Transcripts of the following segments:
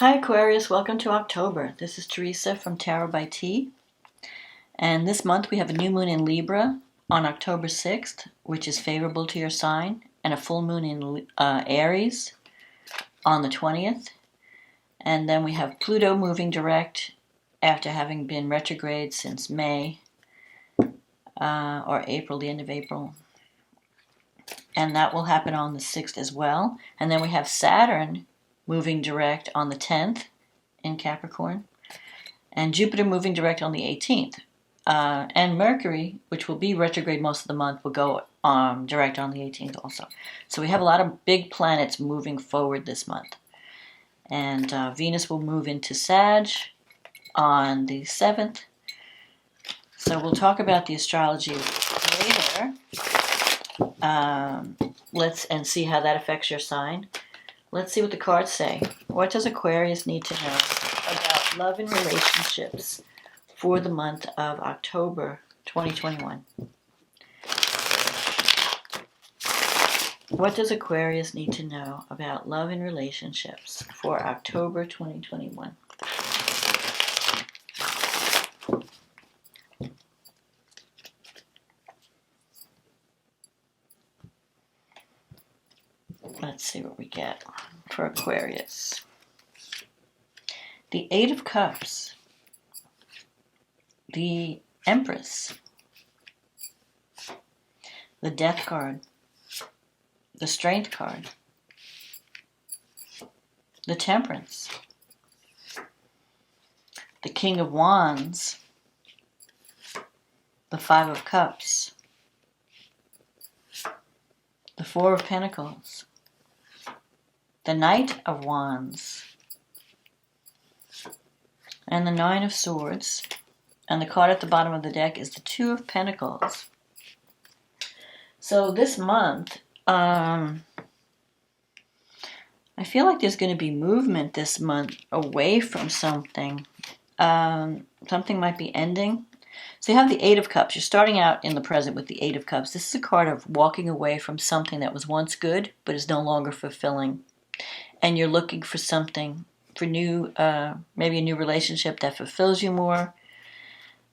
Hi Aquarius, welcome to October. This is Teresa from Tarot by T. And this month we have a new moon in Libra on October 6th, which is favorable to your sign, and a full moon in Aries on the 20th. And then we have Pluto moving direct after having been retrograde since May or April, the end of April. And that will happen on the 6th as well. And then we have Saturn moving direct on the 10th in Capricorn, and Jupiter moving direct on the 18th. And Mercury, which will be retrograde most of the month, will go direct on the 18th also. So we have a lot of big planets moving forward this month. And Venus will move into Sag on the 7th. So we'll talk about the astrology later. Let's see how that affects your sign. Let's see what the cards say. What does Aquarius need to know about love and relationships for the month of October 2021? What does Aquarius need to know about love and relationships for October 2021? Let's see what we get for Aquarius. The Eight of Cups, the Empress, the Death card, the Strength card, the Temperance, the King of Wands, the Five of Cups, the Four of Pentacles, the Knight of Wands, and the Nine of Swords. And the card at the bottom of the deck is the Two of Pentacles. So this month, I feel like there's going to be movement this month away from something. Something might be ending. So you have the Eight of Cups. You're starting out in the present with the Eight of Cups. This is a card of walking away from something that was once good but is no longer fulfilling. And you're looking for something, for new, maybe a new relationship that fulfills you more,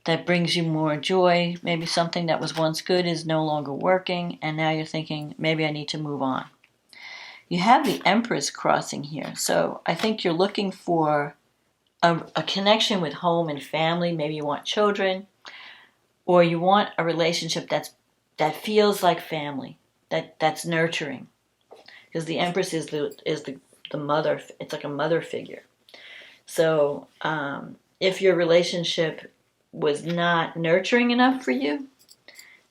that brings you more joy. Maybe something that was once good is no longer working, and now you're thinking, maybe I need to move on. You have the Empress crossing here, so I think you're looking for a connection with home and family. Maybe you want children, or you want a relationship that feels like family, that's nurturing. Because the Empress is the mother. It's like a mother figure. So if your relationship was not nurturing enough for you,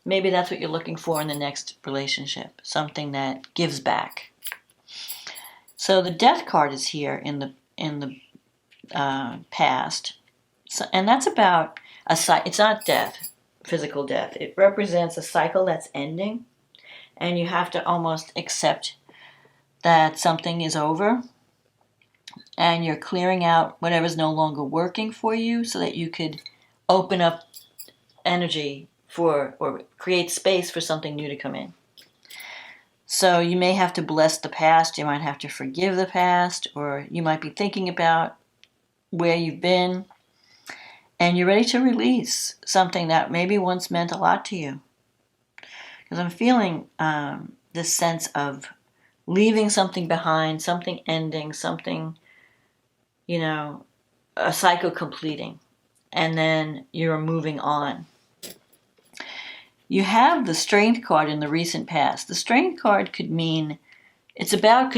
maybe that's what you're looking for in the next relationship. Something that gives back. So the Death card is here in the past, and that's about it's not death, physical death. It represents a cycle that's ending, and you have to almost accept that something is over, and you're clearing out whatever's no longer working for you so that you could open up energy for, or create space for something new to come in. So you may have to bless the past, you might have to forgive the past, or you might be thinking about where you've been, and you're ready to release something that maybe once meant a lot to you. Because I'm feeling this sense of leaving something behind, something ending, something, a cycle completing, and then you're moving on. You have the Strength card in the recent past. The Strength card could mean it's about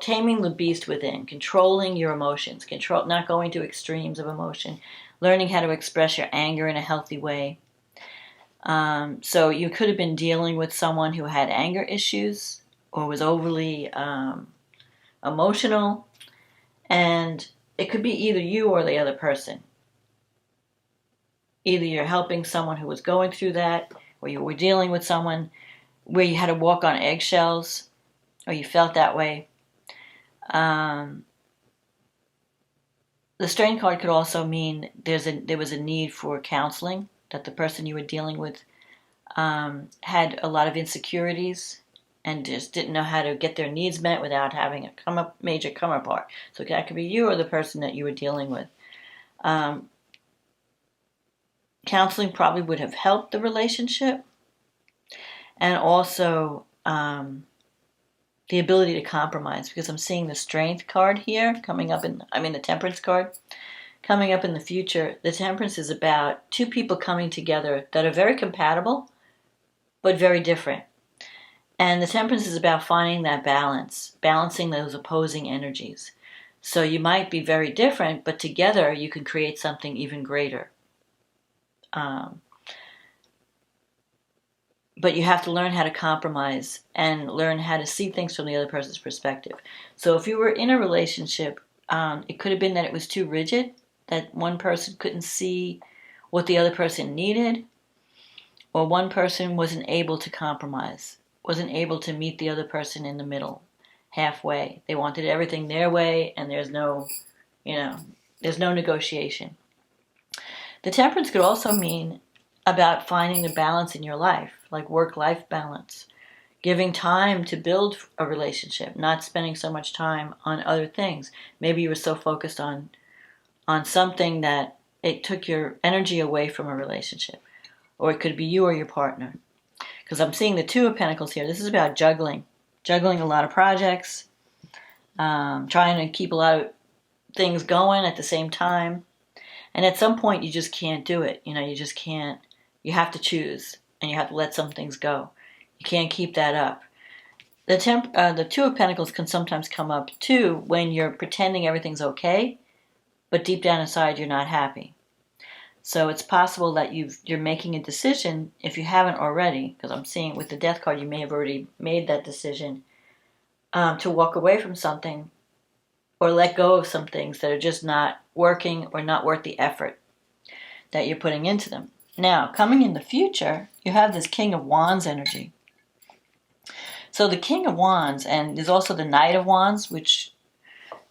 taming the beast within, controlling your emotions, not going to extremes of emotion, learning how to express your anger in a healthy way. So you could have been dealing with someone who had anger issues, or was overly emotional, and it could be either you or the other person. Either you're helping someone who was going through that, or you were dealing with someone where you had to walk on eggshells, or you felt that way. The Strength card could also mean there was a need for counseling, that the person you were dealing with had a lot of insecurities, and just didn't know how to get their needs met without having a major come apart. So that could be you or the person that you were dealing with. Counseling probably would have helped the relationship, and also the ability to compromise, because I'm seeing the Strength card here coming up the Temperance card coming up in the future. The Temperance is about two people coming together that are very compatible but very different. And the Temperance is about finding that balance, balancing those opposing energies. So you might be very different, but together you can create something even greater. But you have to learn how to compromise and learn how to see things from the other person's perspective. So if you were in a relationship, it could have been that it was too rigid, that one person couldn't see what the other person needed, or one person wasn't able to compromise, wasn't able to meet the other person in the middle, halfway. They wanted everything their way, and there's no negotiation. The Temperance could also mean about finding a balance in your life, like work-life balance, giving time to build a relationship, not spending so much time on other things. Maybe you were so focused on something that it took your energy away from a relationship. Or it could be you or your partner. Because I'm seeing the Two of Pentacles here. This is about juggling a lot of projects, trying to keep a lot of things going at the same time. And at some point, you just can't do it. You just can't. You have to choose, and you have to let some things go. You can't keep that up. The Two of Pentacles can sometimes come up, too, when you're pretending everything's okay, but deep down inside, you're not happy. So it's possible that you're making a decision, if you haven't already, because I'm seeing with the Death card, you may have already made that decision, to walk away from something or let go of some things that are just not working or not worth the effort that you're putting into them. Now, coming in the future, you have this King of Wands energy. So the King of Wands, and there's also the Knight of Wands, which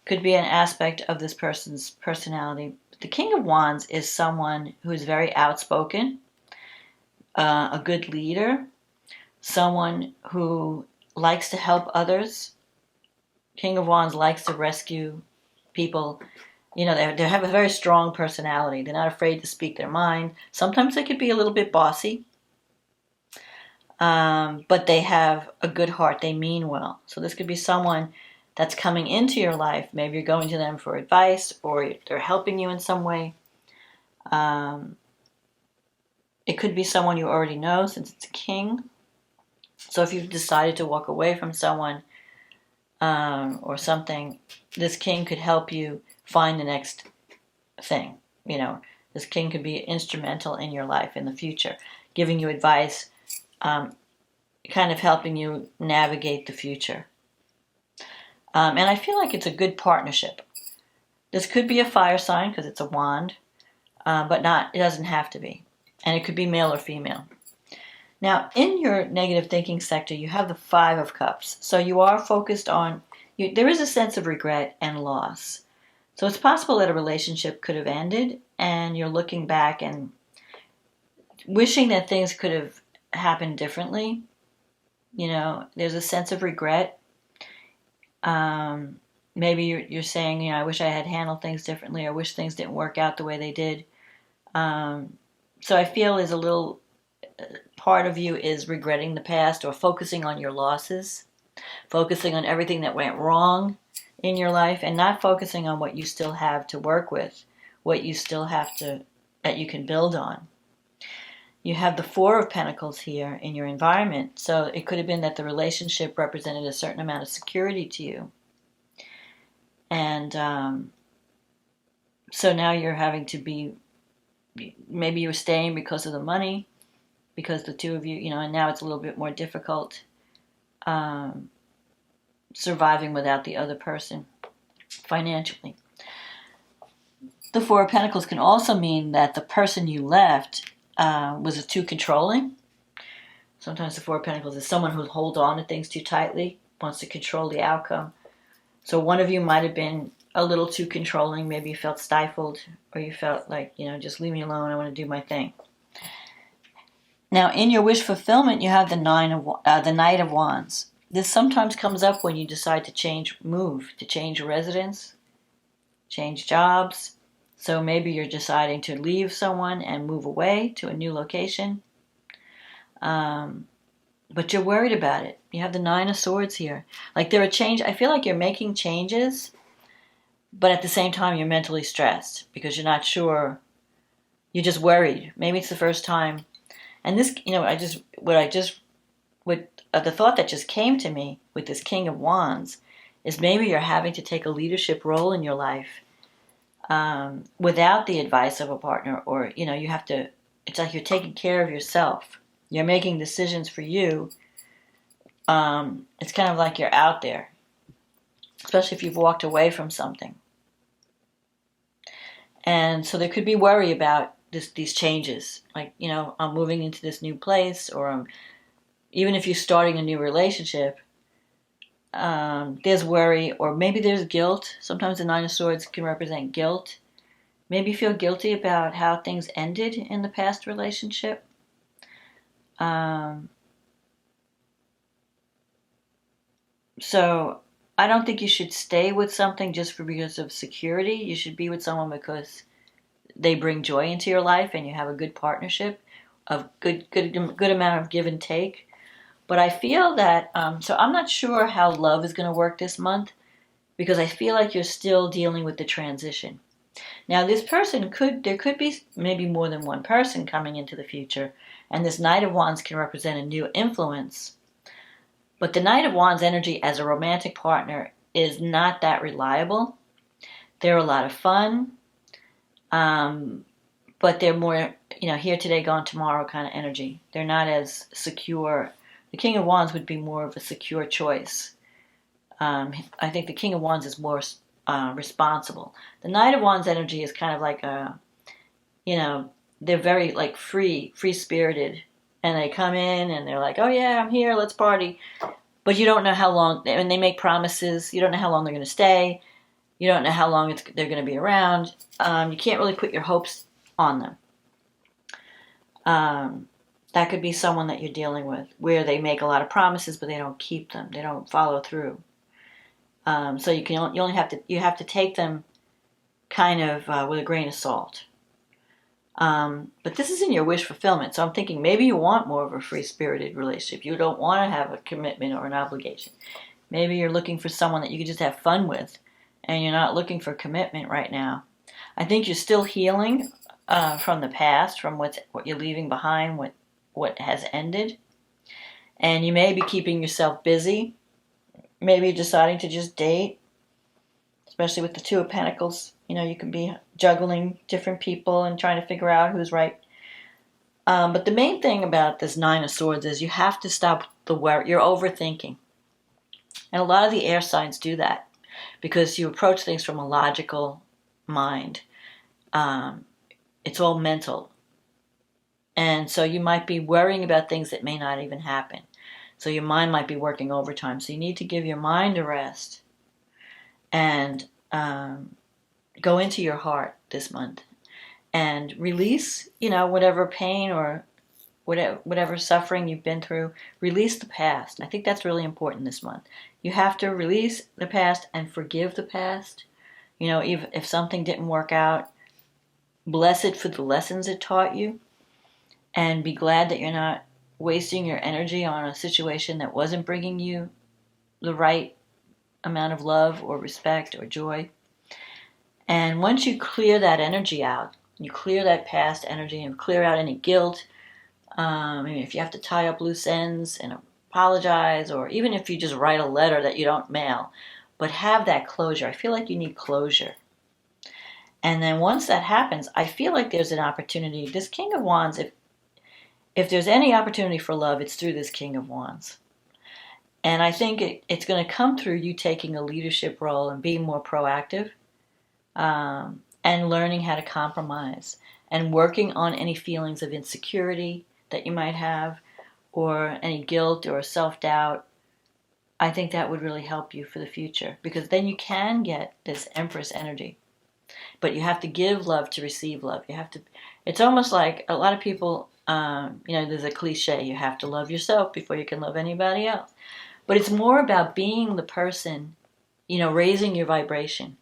could be an aspect of this person's personality. The King of Wands is someone who is very outspoken, a good leader, someone who likes to help others. King of Wands likes to rescue people. They have a very strong personality. They're not afraid to speak their mind. Sometimes they could be a little bit bossy, but they have a good heart. They mean well. So this could be someone that's coming into your life. Maybe you're going to them for advice, or they're helping you in some way. It could be someone you already know, since it's a king. So if you've decided to walk away from someone or something, this king could help you find the next thing. This king could be instrumental in your life in the future, giving you advice, kind of helping you navigate the future. And I feel like it's a good partnership. This could be a fire sign because it's a wand, but it doesn't have to be. And it could be male or female. Now, in your negative thinking sector, you have the Five of Cups. So you are focused on, there is a sense of regret and loss. So it's possible that a relationship could have ended, and you're looking back and wishing that things could have happened differently. There's a sense of regret. Maybe you're saying, I wish I had handled things differently, or I wish things didn't work out the way they did. So I feel there's a little part of you is regretting the past, or focusing on your losses, focusing on everything that went wrong in your life, and not focusing on what you still have to work with, what you still have that you can build on. You have the Four of Pentacles here in your environment. So it could have been that the relationship represented a certain amount of security to you. And so now you're having to maybe you were staying because of the money, because the two of you, and now it's a little bit more difficult surviving without the other person financially. The Four of Pentacles can also mean that the person you left was too controlling. Sometimes the Four of Pentacles is someone who holds on to things too tightly, wants to control the outcome. So one of you might have been a little too controlling. Maybe you felt stifled, or you felt like, just leave me alone. I want to do my thing. Now, in your wish fulfillment, you have the Knight of Wands. This sometimes comes up when you decide to move, to change residence, change jobs. So maybe you're deciding to leave someone and move away to a new location. But you're worried about it. You have the Nine of Swords here. Like there are I feel like you're making changes, but at the same time you're mentally stressed because you're not sure. You're just worried. Maybe it's the first time. And this, the thought that just came to me with this King of Wands is maybe you're having to take a leadership role in your life without the advice of a partner, or, you have to, it's like you're taking care of yourself. You're making decisions for you. It's kind of like you're out there, especially if you've walked away from something. And so there could be worry about these changes. Like, I'm moving into this new place, or even if you're starting a new relationship, there's worry, or maybe there's guilt. Sometimes the Nine of Swords can represent guilt. Maybe you feel guilty about how things ended in the past relationship. So I don't think you should stay with something just because of security. You should be with someone because they bring joy into your life and you have a good partnership of good amount of give and take. But I feel that, so I'm not sure how love is going to work this month, because I feel like you're still dealing with the transition. Now, this person there could be maybe more than one person coming into the future, and this Knight of Wands can represent a new influence. But the Knight of Wands energy as a romantic partner is not that reliable. They're a lot of fun, but they're more, here today, gone tomorrow kind of energy. They're not as secure. The King of Wands would be more of a secure choice. I think the King of Wands is more responsible. The Knight of Wands energy is kind of like they're very like free-spirited, and they come in and they're like, oh yeah, I'm here, let's party. But you don't know how long, and they make promises. You don't know how long they're going to stay. You don't know how long they're going to be around. You can't really put your hopes on them. That could be someone that you're dealing with, where they make a lot of promises, but they don't keep them. They don't follow through. So you have to take them kind of with a grain of salt. But this is in your wish fulfillment. So I'm thinking maybe you want more of a free-spirited relationship. You don't want to have a commitment or an obligation. Maybe you're looking for someone that you can just have fun with, and you're not looking for commitment right now. I think you're still healing from the past, from what you're leaving behind, what has ended. And you may be keeping yourself busy. Maybe you're deciding to just date, especially with the Two of Pentacles. You can be juggling different people and trying to figure out who's right. But the main thing about this Nine of Swords is you have to stop the worry. You're overthinking. And a lot of the air signs do that because you approach things from a logical mind. It's all mental. And so you might be worrying about things that may not even happen. So your mind might be working overtime. So you need to give your mind a rest and go into your heart this month and release, whatever pain or whatever suffering you've been through. Release the past. I think that's really important this month. You have to release the past and forgive the past. If something didn't work out, bless it for the lessons it taught you, and be glad that you're not wasting your energy on a situation that wasn't bringing you the right amount of love or respect or joy. And once you clear that energy out, you clear that past energy and clear out any guilt. If you have to tie up loose ends and apologize, or even if you just write a letter that you don't mail, but have that closure. I feel like you need closure. And then once that happens, I feel like there's an opportunity. This King of Wands, if there's any opportunity for love, it's through this King of Wands. And I think it's going to come through you taking a leadership role and being more proactive, and learning how to compromise and working on any feelings of insecurity that you might have, or any guilt or self-doubt. I think that would really help you for the future, because then you can get this Empress energy. But you have to give love to receive love. It's almost like a lot of people, there's a cliche, you have to love yourself before you can love anybody else. But it's more about being the person, raising your vibration.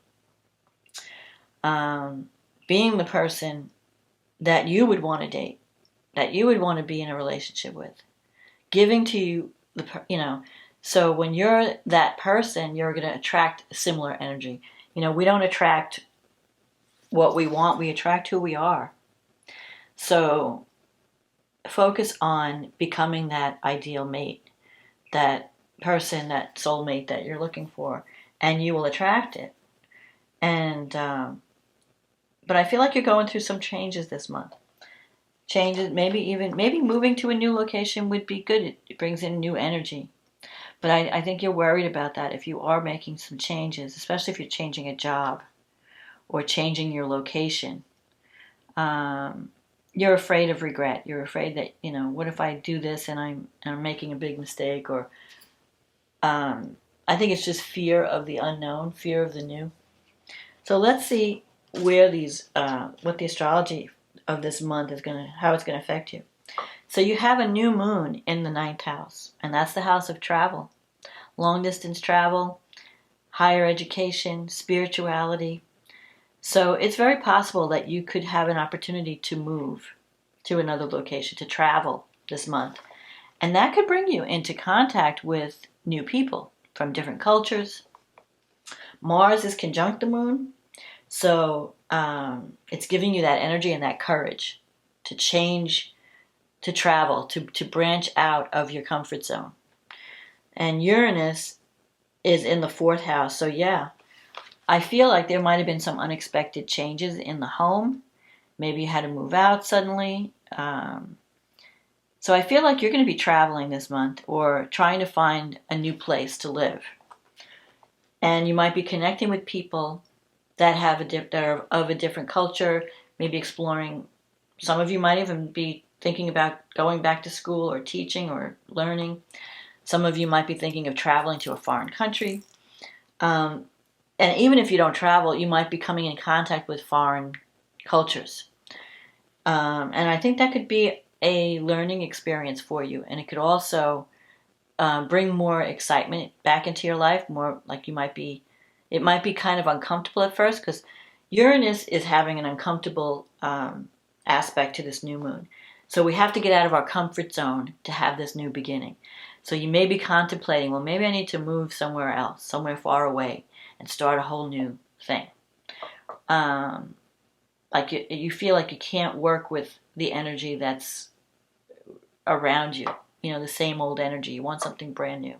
Being the person that you would want to date, that you would want to be in a relationship with. Giving to you, so when you're that person, you're going to attract a similar energy. We don't attract what we want, we attract who we are. So focus on becoming that ideal mate, that person, that soulmate that you're looking for, and you will attract it. And but I feel like you're going through some changes this month. Changes, maybe moving to a new location would be good. It brings in new energy. But I think you're worried about that if you are making some changes, especially if you're changing a job or changing your location. You're afraid of regret. You're afraid that, what if I do this and I'm making a big mistake? Or I think it's just fear of the unknown, fear of the new. So let's see where what the astrology of this month is how it's going to affect you. So you have a new moon in the 9th house, and that's the house of travel, long distance travel, higher education, spirituality. So it's very possible that you could have an opportunity to move to another location, to travel this month. And that could bring you into contact with new people from different cultures. Mars is conjunct the moon, so it's giving you that energy and that courage to change, to travel, to branch out of your comfort zone. And Uranus is in the 4th house, so yeah, I feel like there might have been some unexpected changes in the home. Maybe you had to move out suddenly. So I feel like you're going to be traveling this month or trying to find a new place to live. And you might be connecting with people that that are of a different culture, maybe exploring. Some of you might even be thinking about going back to school or teaching or learning. Some of you might be thinking of traveling to a foreign country. And even if you don't travel, you might be coming in contact with foreign cultures. And I think that could be a learning experience for you. And it could also bring more excitement back into your life. More like it might be kind of uncomfortable at first because Uranus is having an uncomfortable aspect to this new moon. So we have to get out of our comfort zone to have this new beginning. So you may be contemplating, well, maybe I need to move somewhere else, somewhere far away, and start a whole new thing. Like you feel like you can't work with the energy that's around you, the same old energy. You want something brand new.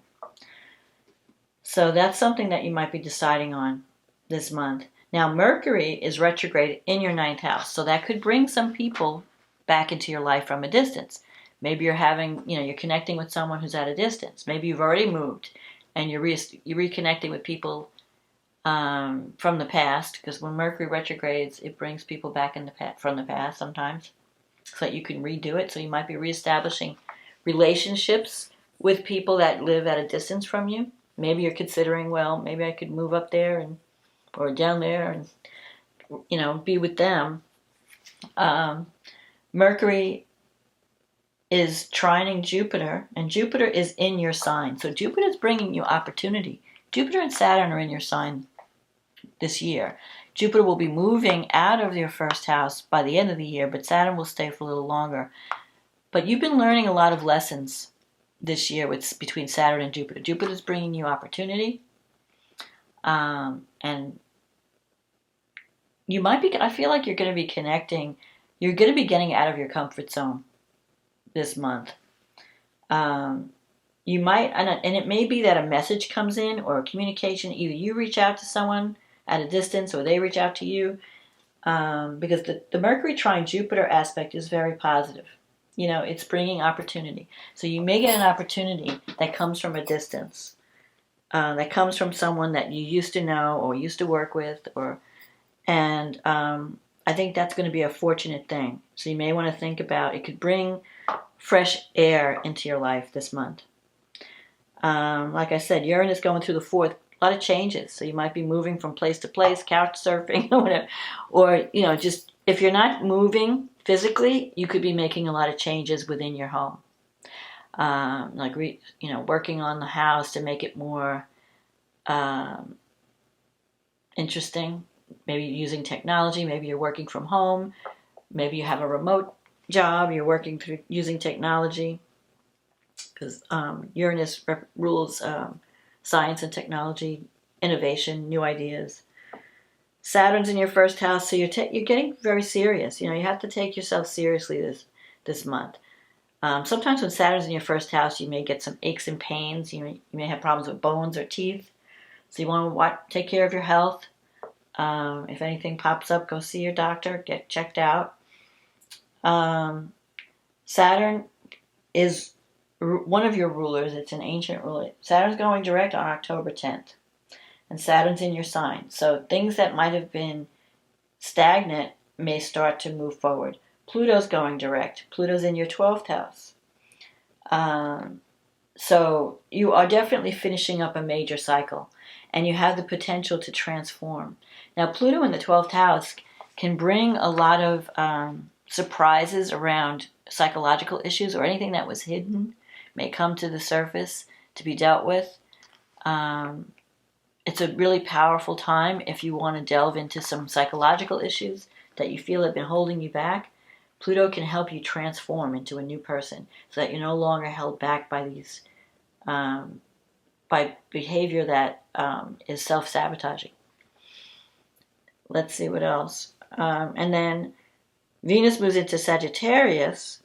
So that's something that you might be deciding on this month. Now, Mercury is retrograde in your 9th house, so that could bring some people back into your life from a distance. Maybe you're connecting with someone who's at a distance. Maybe you've already moved and you're reconnecting with people from the past, because when Mercury retrogrades, it brings people back from the past sometimes, so that you can redo it. So you might be reestablishing relationships with people that live at a distance from you. Maybe you're considering, well, maybe I could move up there or down there and be with them. Mercury is trining Jupiter, and Jupiter is in your sign. So Jupiter is bringing you opportunity. Jupiter and Saturn are in your sign this year. Jupiter will be moving out of your 1st house by the end of the year, but Saturn will stay for a little longer. But you've been learning a lot of lessons this year between Saturn and Jupiter. Jupiter is bringing you opportunity. And you might be, I feel like you're going to be connecting, you're going to be getting out of your comfort zone this month. You might, and it may be that a message comes in or a communication, either you reach out to someone at a distance or they reach out to you, because the Mercury trine Jupiter aspect is very positive. It's bringing opportunity. So you may get an opportunity that comes from a distance, that comes from someone that you used to know or used to work with, and I think that's going to be a fortunate thing. So you may want to think about, it could bring fresh air into your life this month. Like I said, Uranus going through the 4th, a lot of changes. So you might be moving from place to place, couch surfing or whatever. Or, just if you're not moving physically, you could be making a lot of changes within your home. like working on the house to make it more interesting. Maybe using technology. Maybe you're working from home. Maybe you have a remote job. You're working through using technology, because Uranus rules science and technology, innovation, new ideas. Saturn's in your first house, so you're getting very serious. You have to take yourself seriously this month. Sometimes when Saturn's in your first house, you may get some aches and pains. You may have problems with bones or teeth. So you want to take care of your health. If anything pops up, go see your doctor, get checked out. Saturn is one of your rulers. It's an ancient ruler. Saturn's going direct on October 10th. And Saturn's in your sign. So things that might have been stagnant may start to move forward. Pluto's going direct. Pluto's in your 12th house. So you are definitely finishing up a major cycle. And you have the potential to transform. Now, Pluto in the 12th house can bring a lot of surprises around psychological issues, or anything that was hidden may come to the surface to be dealt with. It's a really powerful time if you want to delve into some psychological issues that you feel have been holding you back. Pluto can help you transform into a new person, so that you're no longer held back by these by behavior that is self-sabotaging. Let's see what else. And then Venus moves into Sagittarius,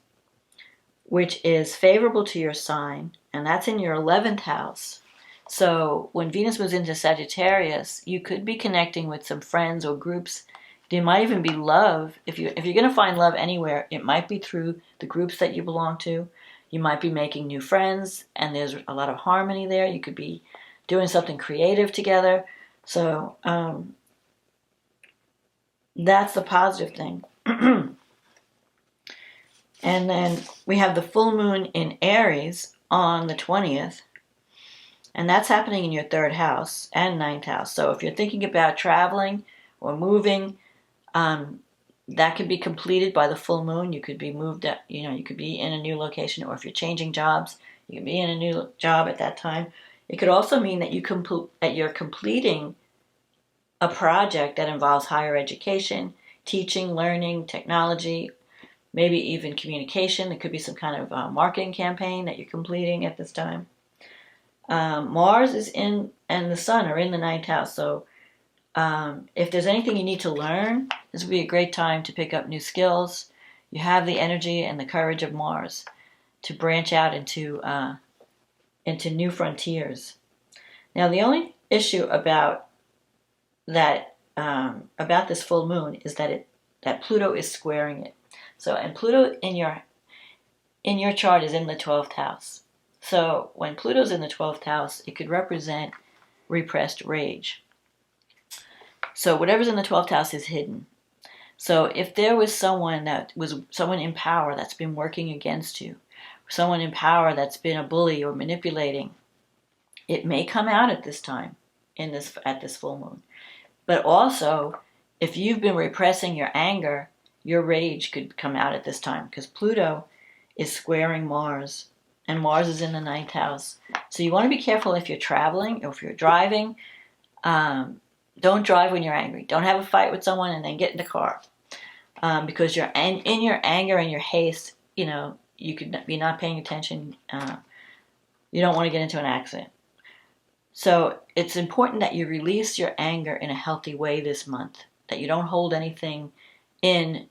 which is favorable to your sign, and that's in your 11th house. So when Venus moves into Sagittarius, you could be connecting with some friends or groups. There might even be love. If you're going to find love anywhere, it might be through the groups that you belong to. You might be making new friends, and there's a lot of harmony there. You could be doing something creative together. So that's the positive thing. And then we have the full moon in Aries on the 20th. And that's happening in your 3rd house and 9th house. So if you're thinking about traveling or moving, that could be completed by the full moon. You could be moved up, you could be in a new location, or if you're changing jobs, you could be in a new job at that time. It could also mean that you're completing a project that involves higher education, teaching, learning, technology, maybe even communication. It could be some kind of marketing campaign that you're completing at this time. Mars is in, and the Sun are in the 9th house. So if there's anything you need to learn, this would be a great time to pick up new skills. You have the energy and the courage of Mars to branch out into new frontiers. Now, the only issue about that about this full moon is that Pluto is squaring it. So, and Pluto in your chart is in the 12th house. So when Pluto's in the 12th house, it could represent repressed rage. So whatever's in the 12th house is hidden. So if there was someone in power that's been working against you, someone in power that's been a bully or manipulating, it may come out at this time, at this full moon. But also, if you've been repressing your anger, your rage could come out at this time, because Pluto is squaring Mars, and Mars is in the 9th house. So you want to be careful if you're traveling or if you're driving. Don't drive when you're angry. Don't have a fight with someone and then get in the car. Because you're in your anger and your haste, you could be not paying attention. You don't want to get into an accident. So it's important that you release your anger in a healthy way this month, that you don't hold anything in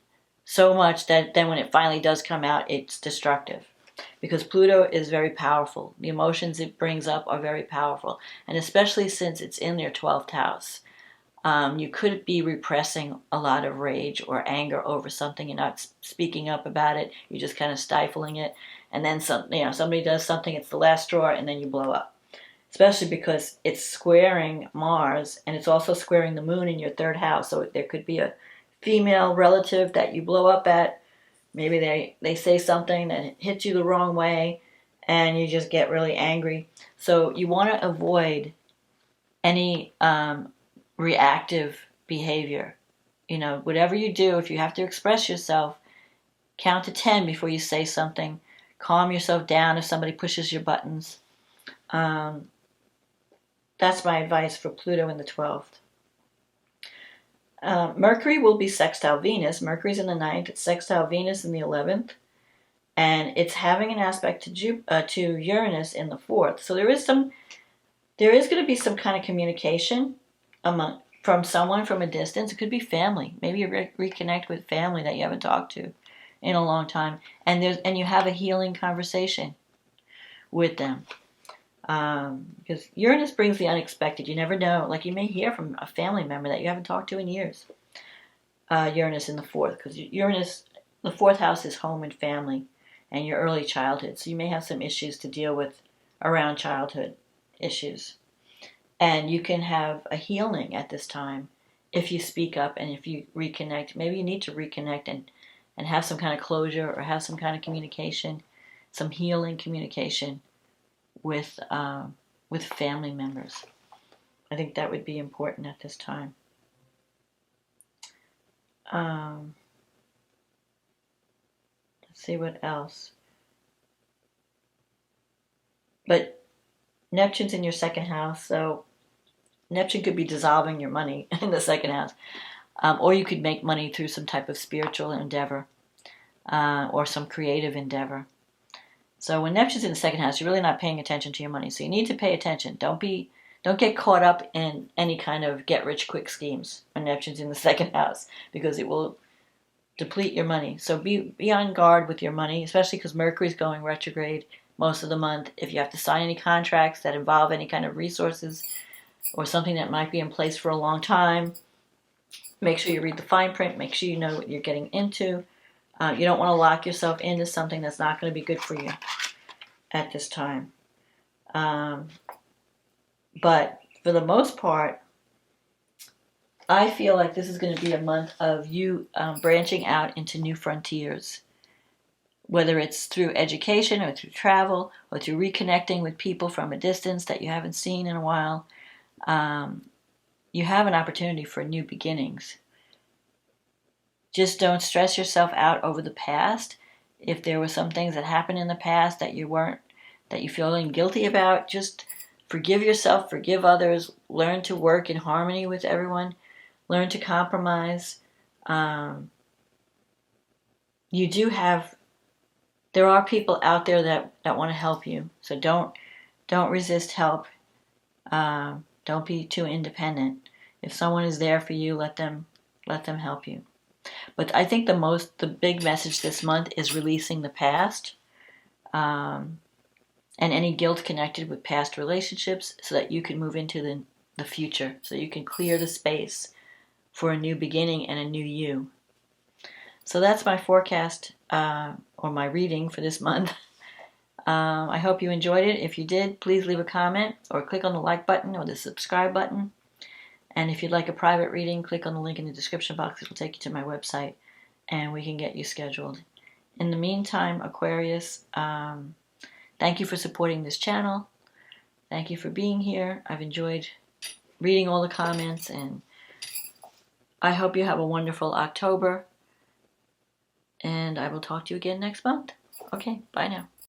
so much that then when it finally does come out, it's destructive. Because Pluto is very powerful. The emotions it brings up are very powerful. And especially since it's in your 12th house, you could be repressing a lot of rage or anger over something. You're not speaking up about it. You're just kind of stifling it. And then somebody does something, it's the last straw, and then you blow up. Especially because it's squaring Mars, and it's also squaring the moon in your 3rd house. So there could be a female relative that you blow up at. Maybe they say something that hits you the wrong way, and you just get really angry. So you want to avoid any reactive behavior. Whatever you do, if you have to express yourself, count to 10 before you say something. calm yourself down if somebody pushes your buttons. That's my advice for Pluto in the 12th. Mercury will be sextile Venus. Mercury's in the 9th. It's sextile Venus in the 11th. And it's having an aspect to Uranus in the 4th. So there is going to be some kind of communication from someone from a distance. It could be family. Maybe you reconnect with family that you haven't talked to in a long time. And you have a healing conversation with them. Because Uranus brings the unexpected. You never know. Like, you may hear from a family member that you haven't talked to in years. Uranus in the 4th. Because Uranus, the 4th house is home and family and your early childhood. So you may have some issues to deal with around childhood issues. And you can have a healing at this time if you speak up and if you reconnect. Maybe you need to reconnect and have some kind of closure or have some kind of communication, some healing communication with family members. I think that would be important at this time. Let's see what else. But Neptune's in your second house, so Neptune could be dissolving your money in the second house. Or you could make money through some type of spiritual endeavor or some creative endeavor. So when Neptune's in the second house, you're really not paying attention to your money. So you need to pay attention. Don't get caught up in any kind of get-rich-quick schemes when Neptune's in the second house, because it will deplete your money. So be on guard with your money, especially because Mercury's going retrograde most of the month. If you have to sign any contracts that involve any kind of resources or something that might be in place for a long time, make sure you read the fine print. Make sure you know what you're getting into. You don't want to lock yourself into something that's not going to be good for you at this time. But for the most part, I feel like this is going to be a month of you branching out into new frontiers. Whether it's through education or through travel or through reconnecting with people from a distance that you haven't seen in a while, you have an opportunity for new beginnings. Just don't stress yourself out over the past. If there were some things that happened in the past that you feeling guilty about, just forgive yourself, forgive others, learn to work in harmony with everyone, learn to compromise. There are people out there that want to help you. So don't resist help. Don't be too independent. If someone is there for you, let them help you. But I think the big message this month is releasing the past and any guilt connected with past relationships, so that you can move into the future, so you can clear the space for a new beginning and a new you. So that's my forecast or my reading for this month. I hope you enjoyed it. If you did, please leave a comment or click on the like button or the subscribe button. And if you'd like a private reading, click on the link in the description box. It will take you to my website and we can get you scheduled. In the meantime, Aquarius, thank you for supporting this channel. Thank you for being here. I've enjoyed reading all the comments, and I hope you have a wonderful October. And I will talk to you again next month. Okay, bye now.